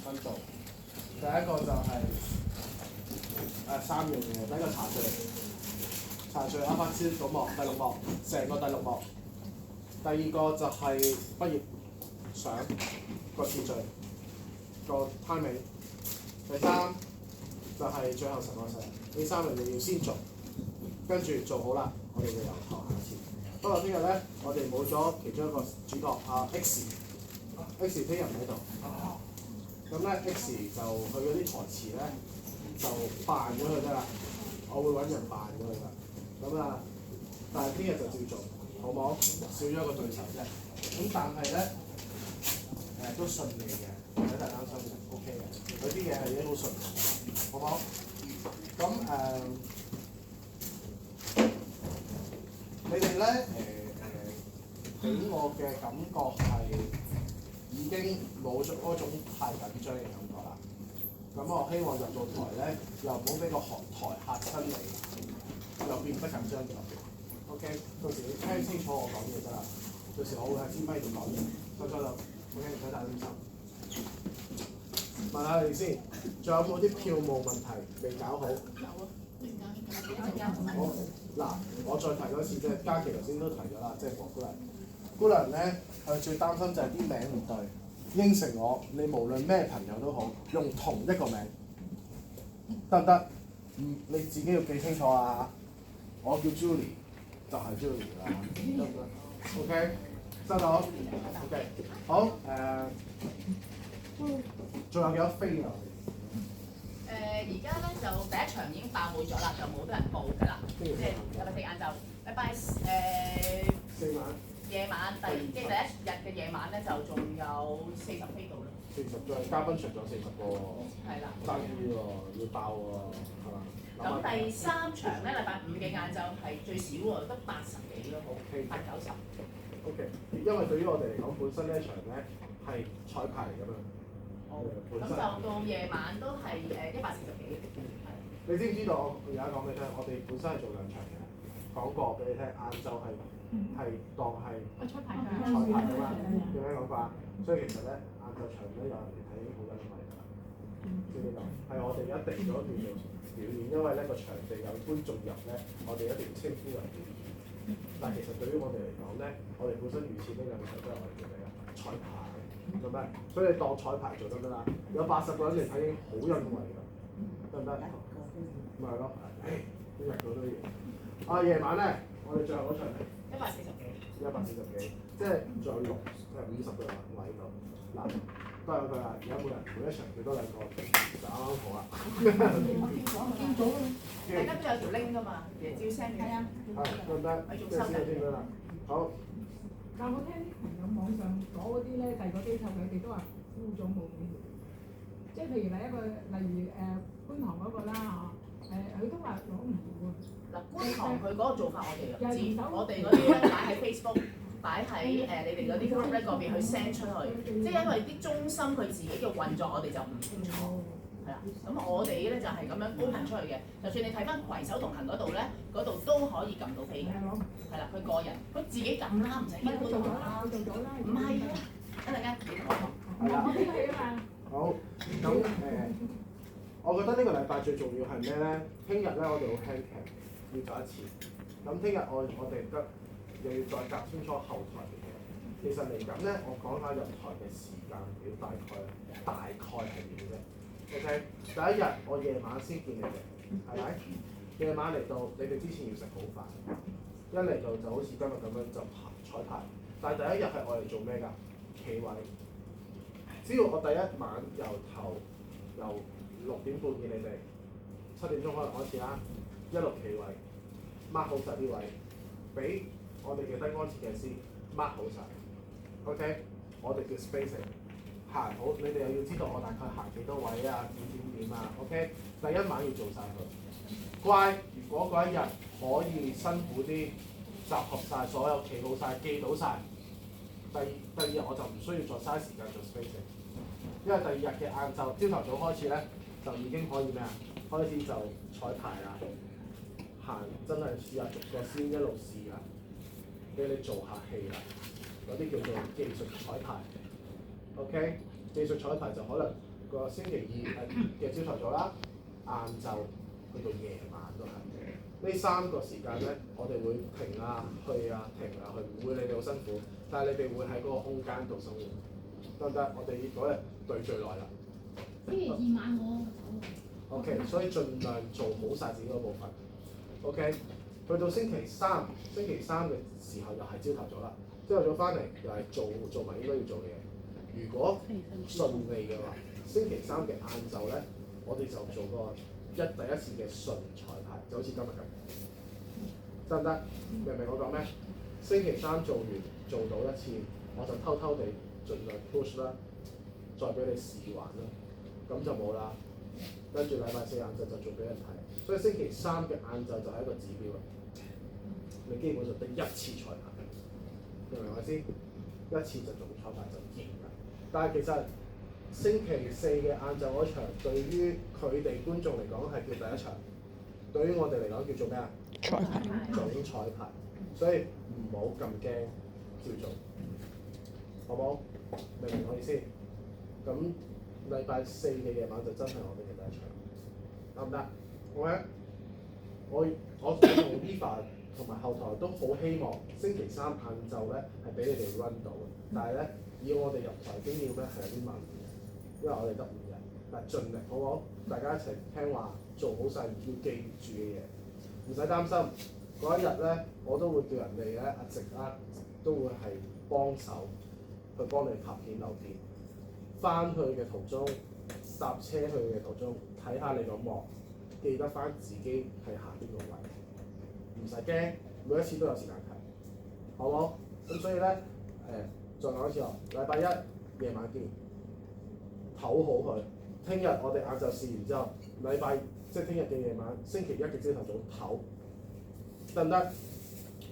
分做。第一個就係、3樣嘢，第一個茶敍啱啱先6幕，第6幕，成個第6幕。第二個就係畢業相個次序個 timing。第三就係最後10個世，呢3樣嘢要先做，跟住做好啦，我哋就由頭下一次。不過聽日咧，我哋冇咗其中一個主角X 聽日唔喺度。咁咧 X 就佢嗰啲台詞咧就扮咗佢得啦，我會揾人扮咗佢㗎。咁啊，但係聽日就照做，好冇？少咗一個對手啫。咁但係咧都順利嘅，唔使太擔心嘅 ，OK 嘅。有啲嘢係已經好順利，好冇？咁你哋咧俾我嘅感覺係已經冇咗嗰種太緊張嘅感覺啦。咁我希望入到台咧，又唔好俾個台嚇親你，又變得緊張咗。OK， 到時你聽清楚我講嘢得啦。到時我會喺支咪度講嘢，收咗啦。OK， 唔使太擔心。問下你先，仲有冇啲票務問題未搞好？有啊，好嗱，我再提多次啫。嘉琪頭先都提咗啦，即係黃姑娘。姑娘咧，佢最擔心就係啲名唔對。應承我，你無論咩朋友都好，用同一個名，得唔得？你自己要記清楚啊！我叫 Julie，就係 Julie 啦，得唔得 ？OK， 收到 ？OK， 好仲有幾多飛啊？而家咧就第一場已經爆滿咗啦，就冇得人報㗎啦。即係禮拜四晏晝，禮拜4晚。夜晚即係第一日嘅夜晚咧，就仲有40飛到啦。40個嘉賓場仲有40個喎。係啦。爭啲喎，要爆喎，係嘛？咁第3場咧，禮拜5嘅晏晝係最少喎，得80幾咯，80-90。OK， 因為對於我哋嚟講，本身呢一場咧係彩排嚟㗎嘛。咁就到夜晚都係140幾。你知唔知道我而家講俾你聽？我哋本身係做2場嘅，講過俾你聽，晏晝係當係彩排㗎嘛，點樣講法？所以其實咧，晏晝場咧有人嚟睇已經好欣慰㗎啦。知唔知道？係我哋一定咗叫做表演，因為呢個場地有觀眾入咧，我哋一定要稱呼為表演。但係其實對於我哋嚟講咧，我哋本身預設呢2場都係我哋叫咩啊？彩排，做咩？所以你當彩排做得㗎啦。有80個人嚟睇已經好欣慰㗎，得唔得？咪係咯，呢日佢都要。夜晚咧，我哋最後嗰場140幾，即係仲有50個位度。嗱，都係嗰句啦，而家每一場幾多2個，就啱啱好啦。我見咗啦。大家都有條 link 㗎嘛，其實照 send 嘅。係啊。得唔得？即係先啦。好。但我聽啲朋友網上講嗰啲咧，第二個機構佢哋都話枯咗冇幾年。即係譬如例如觀塘嗰個啦嚇，佢都話攞唔到喎。嗱，觀塘佢嗰個做法我哋又知，我哋嗰啲咧擺喺 Facebook， 擺喺你哋嗰啲 group 咧嗰邊去 send 出去，即係因為啲中心佢自己嘅運作我哋就唔清楚，係啦。咁我哋咧就係咁樣 open 出去嘅，就算你睇翻攜手同行嗰度咧，嗰度都可以撳到飛嘅，係啦，佢個人佢自己撳啦，唔使經觀塘啦，唔係啊，一陣間你同我講。係啦。好，咁我覺得呢個禮拜最重要係咩咧？聽日咧我哋好輕劇要做一次，咁聽日我哋又要再夾清楚後台嘅嘢。其實嚟緊咧，我講下入台嘅時間表大概係點啫。OK， 第一日我夜晚先見你哋，係咪？夜晚嚟到，你哋之前要食好飯，一嚟到就好似今日咁樣就彩排。但係第一日係我哋做咩㗎？企位。只要我第一晚由6點半見你哋，7點鐘可能開始啦，一路企位，mark 好晒啲位，俾我哋嘅燈光設計師 mark 好晒 OK， 我哋叫 spacing， 行好，你哋又要知道我大概行幾多位啊，點啊 OK， 第一晚要做晒佢。乖，如果嗰一日可以辛苦啲，集合晒所有，企好晒，記到晒。第二日我就唔需要再嘥時間做 spacing， 因為第二日嘅晏晝朝頭早開始咧，就已經可以咩啊？開始就彩排啦，行真係試下逐個先一路試啦，俾你做下戲啦，嗰啲叫做技術彩排。OK， 技術彩排就可能個星期二嘅朝頭早啦、晏晝去到夜晚都係。呢3個時間咧，我哋會停啊、去啊、停啊、去，唔會你哋好辛苦，但係你哋會喺嗰個空間度生活，得唔得？我哋嗰日對最耐啦。星期二晚我走。OK， 所以盡量做好晒自己嗰部分。OK， 去到星期三嘅時候又係朝頭早啦，朝頭早翻嚟又係做埋應該要做嘅嘢。如果順利嘅話，星期三嘅晏晝咧，我哋就做個第一次嘅順彩排，就好似今日咁，得唔得？明唔明我講咩？星期三做到一次，我就偷偷地盡量 push 啦，再俾你試玩啦，咁就冇啦。跟住禮拜四晏晝就做俾人睇，所以星期三嘅晏晝就係一個指標啦。你基本上得一次彩排，明唔明我先？一次就做彩排就贏㗎。但係其實星期四嘅晏晝嗰場，對於佢哋觀眾嚟講係叫第一場，對於我哋嚟講叫做咩啊？彩排。總彩排，所以唔好咁驚，照做，好冇？明唔明我意思？咁禮拜四嘅夜晚就真係我哋嘅第一場，得唔得？我同 Eva 同埋後台都好希望星期三晏晝咧係俾你哋 run 到嘅，但係咧以我哋入台經驗咧係有啲慢嘅，因為我哋得5日，但係盡力好唔好？大家一齊聽話，做好晒要記住嘅嘢，唔使擔心。嗰一日咧，我都會叫人哋咧阿直都會係幫手去幫你拍片留片。翻去嘅途中，搭車去嘅途中，睇下你個幕，記得翻自己係行邊個位，唔使驚，每一次都有時間睇，好唔好？咁所以咧，再講一次喎，禮拜一夜晚見，唞好佢。聽日我哋晏晝試完之後，禮拜即係聽日嘅夜晚，星期一嘅朝頭早唞，得唔得？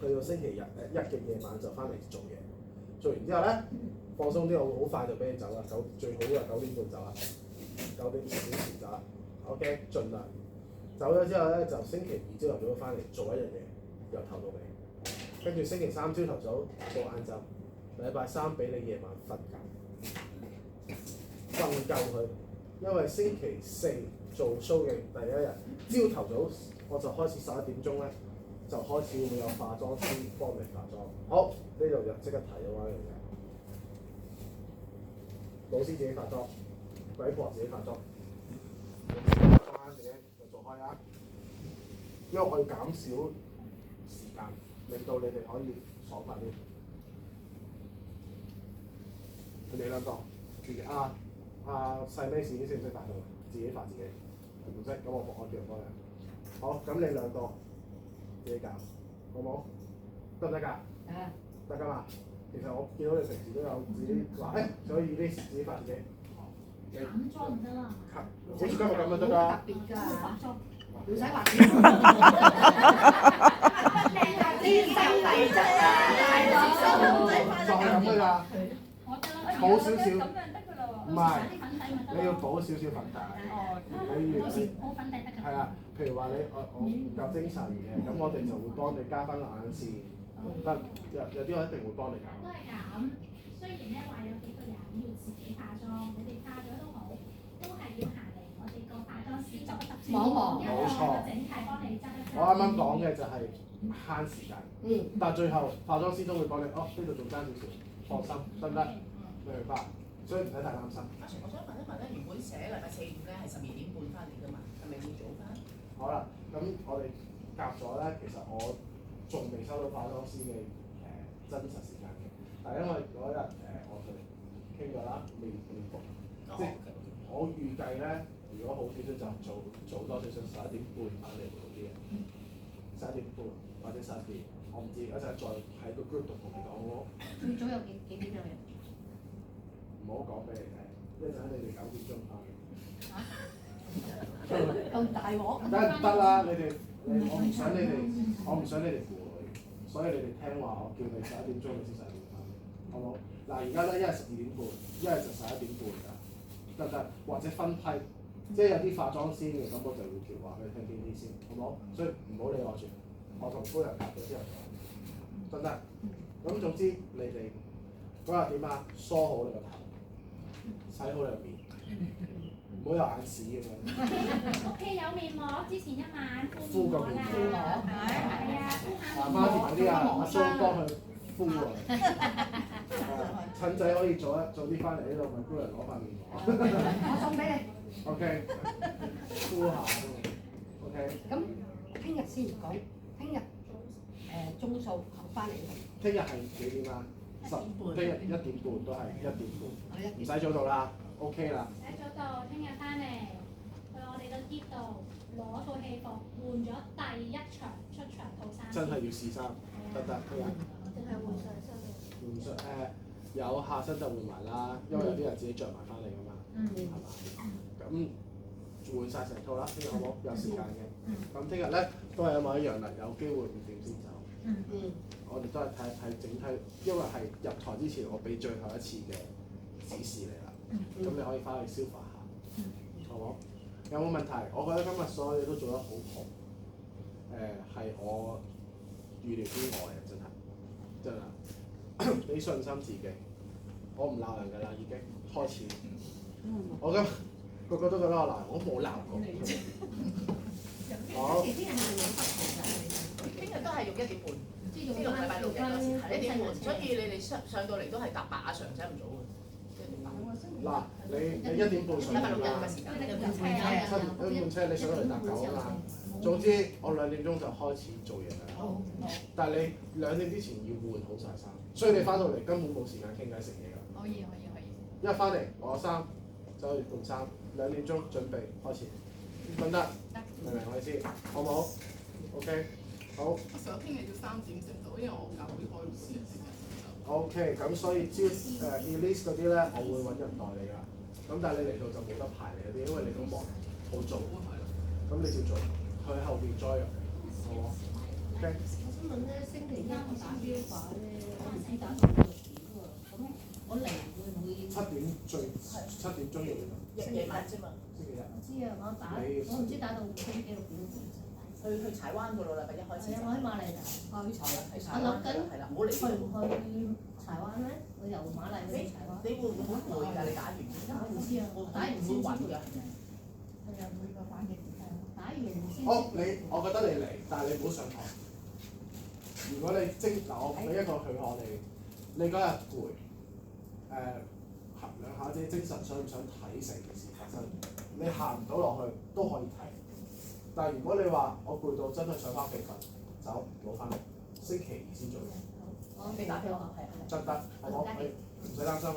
去到星期日一嘅夜晚就翻嚟做嘢，做完之後咧。放鬆啲，我好快就俾你走啦。最好嘅9點半走啦，9點10點前走啦。OK， 盡量走咗之後咧，就星期二朝頭早翻嚟做一樣嘢，由頭到尾。跟住星期三朝頭早到晏晝，禮拜三俾你夜晚瞓覺，瞓夠佢。因為星期四做 show 嘅第一日，朝頭早我就開始11點鐘咧，就開始會有化妝師幫你化妝。好，呢度就即刻睇咗呢樣嘢。老師自己化妝，鬼婆自己化妝，化自己就做開啊！因為我要減少時間，令到你哋可以爽快啲。你哋兩個自己細妹識唔識化妝？自己化自己，唔識咁我叫人幫你。好，咁你兩個自己搞，好冇？得唔得㗎？得㗎嘛？其實我見到你平時都有自己話，所以呢自己化自己。減妝唔得啦。好似今日咁就得㗎。特別㗎，化妝。唔使畫錢。啲生嚟啫啊！就係咁㗎咋。我得啦。補少少。咁樣得㗎啦喎。唔係，啲粉底咪得咯。你要補少少粉底。你要補粉底得㗎。係啊，譬如話我夠精神嘅，咁我哋就會幫你加翻個眼線。得有啲我一定會幫你搞。都係咁，雖然咧話有幾個人要自己化妝，你哋化咗都好，都係要行嚟我哋個化妝師執望望冇錯整體幫你執一執。我啱啱講嘅就係慳時間。但係最後化妝師都會幫你，呢度仲爭少少，放心，得唔得？明白？所以唔使太擔心。阿我想問一問咧，原本寫禮拜4、5咧係12點半翻嚟㗎嘛，係咪要早翻？好啦，咁我哋夾咗咧，其實我仲未收到化妝師嘅真實時間嘅，但係因為嗰日我哋傾咗啦，未復，即係我預計咧，如果好少少就早多少少11點半翻嚟會好啲嘅，11點半或者11點，我唔知，一陣再喺個 group 度同你講咯。最早有幾點有人？唔好講俾你聽，一陣你哋9點鐘翻嚟。咁大鑊？梗係唔得啦！我唔想你哋負累，所以你哋聽話，我叫你11點鐘你先11點翻，好冇？嗱，而家咧一係12點半，一係就11點半㗎，得唔得？或者分批，即係有啲化妝師嘅，咁我就會叫話俾你聽邊啲先，好冇？所以唔好理我住，我同夫人夾咗之後講，得唔得？咁總之你哋嗰日點啊？梳好你個頭，洗好你個面。好有眼屎咁樣。屋企有面膜，之前一晚敷敷個面面膜膜啦，係啊，敷下媽面膜。媽啲阿蘇幫佢敷喎。趁仔可以早啲翻嚟呢度問姑娘攞塊面膜。我送俾你。OK，敷下。OK。咁聽日先講，聽日鐘數翻嚟。聽日係幾點啊？10，聽日1點半都係1點半，唔使早到啦 ，OK 啦。唔使早到，聽日翻嚟去我哋個 kit 度攞套戲服，換咗第一場出場套衫。真係要試衫，得聽日。定係換上身？換上有下身就換埋啦，因為有啲人自己着埋翻嚟㗎嘛，係嘛？咁換晒成套啦，聽日好冇？有時間嘅。咁聽日咧都係一模一樣啦，有機會5點先走。我哋都係睇整體，因為係入台之前我俾最後一次嘅指示你啦，咁你可以翻去消化下，好冇？有冇問題？我覺得今日所有嘢都做得好好，係我預料之外嘅，真係，俾信心自己，我唔鬧人㗎啦，已經開始。我今個個都覺得我鬧人，我冇鬧過。好。聽日都係用1點半。呢個禮拜六日嗰時係1點半，所以你哋上到嚟都係搭8上，使唔早嘅。嗱，你1點半上嚟啦，7點半車你上到嚟搭9啊嘛。總之我2點鐘就開始做嘢啦。但係你2點之前要換好晒衫，所以你翻到嚟根本冇時間傾偈食嘢㗎。可以。一翻嚟我衫走去換衫，2點鐘準備開始，得唔得？明唔明我意思？好唔好 ？OK。好。我想聽日要3點整到，因為我教會開會先至。OK，咁所以release 嗰啲咧，我會揾人代你㗎。咁但係你嚟到就冇得排你嗰啲，因為你咁忙好做。咁你照做，去後邊 join 入嚟，好冇 ？OK。我想問咧，星期一我打標靶咧，我唔知打到6點喎，咁我嚟會唔會7點鐘要嚟到。夜晚啫嘛。星期一。我知啊，我唔知打到星期6點。去柴灣㗎咯，禮拜一開始。係啊，我喺瑪麗達。去柴我諗緊係啦，唔好嚟去唔去柴灣咧？我由瑪麗去柴灣。你會唔會好攰㗎？你打完？我唔知啊，打完會暈㗎。係啊，每個反應打完先。好，我覺得你嚟，但係你唔好上堂。如果你我俾一個許可你嗰日攰，衡量下自己精神想唔想睇成件事發生。你行唔到落去都可以睇。但係如果你話我攰到真係想翻屋企瞓，走冇翻嚟，星期2先做。我未打俾我，係。得，好冇？唔使擔心，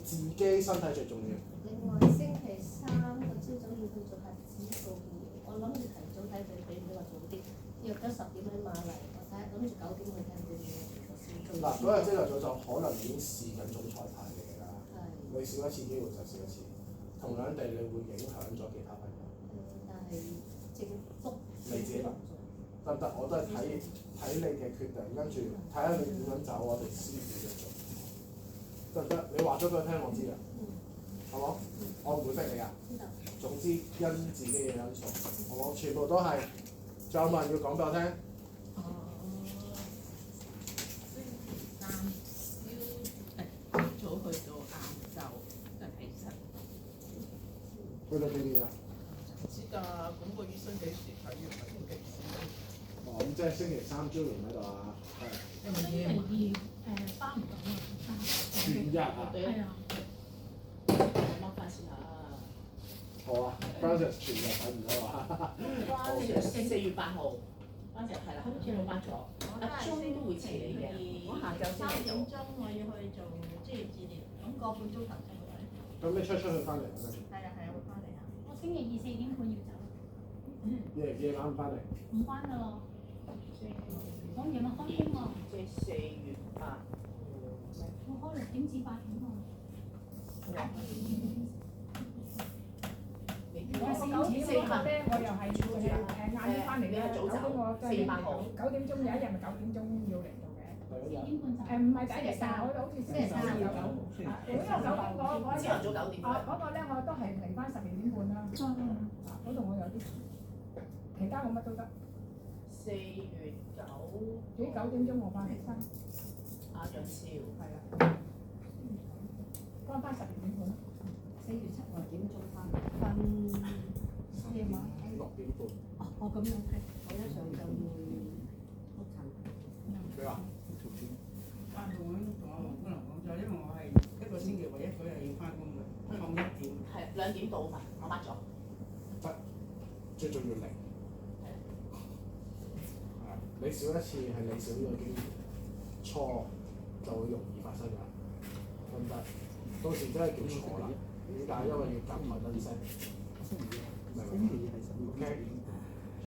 自己身體最重要。另外星期3個朝早要去做核子掃描，我諗住提早睇佢俾唔俾我早啲，約咗10點喺瑪麗，我睇諗住9點去睇佢嘅。嗱，嗰日朝頭早就可能已經試緊總裁牌嚟㗎啦。你少一次機會就少一次，同樣地你會影響咗其他朋友。但係正福你自己得唔得？我都係睇你嘅決定，跟住睇下你點樣走，我哋先點樣做。得唔得？你話咗俾我聽，我知㗎。好冇？我唔會逼你㗎。總之因自己嘅因素，好冇？全部都係。仲有冇人要講俾我聽？朝早去到晏晝就睇醫生。去到幾點啊？唔知㗎，咁個醫生幾時睇完咪星期哦，咁即係星期3朝連喺度啊？係。星期2翻唔到啊，全日啊？係啊。我翻先嚇。好啊 ，Francis 全日睇唔到啊。4月8號，嗰陣係啦，好似老班咗。阿鐘都會遲你嘅，我下晝先嚟做。3點鐘我要去做職業治療，咁個半鐘頭先去。咁你出去翻嚟啊？跟住。係啊，會翻嚟啊。我星期2 4點半要走，夜晚唔翻嚟。唔翻㗎咯。我夜晚開工喎，即係4月8。我開6點至8點喎。我9點嗰日咧，我又係要晏啲翻嚟嘅。9點我即係9點鐘有一日咪9點鐘要嚟到嘅。4點半就。唔係第一日㗎，我好似星期3有9。因為9點嗰日朝頭早9點。嗰個咧我都係嚟翻12點半啦。嗰度我有啲，其他我乜都得。4月9。幾9點鐘我翻嚟翻。阿楊超。係啦。翻12點半。 4月7號點鐘翻嚟？咁樣我一上就會復診。佢話同阿黃姑娘講咗，因為我係一個星期唯一嗰日要翻工嘅，放1點。係2點到嘛，我 mark 咗。最重要零。係你少一次係你少呢個經驗，錯就會容易發生㗎，得唔得？到時真係叫錯啦。點解？因為要夾台燈聲。明唔明？OK。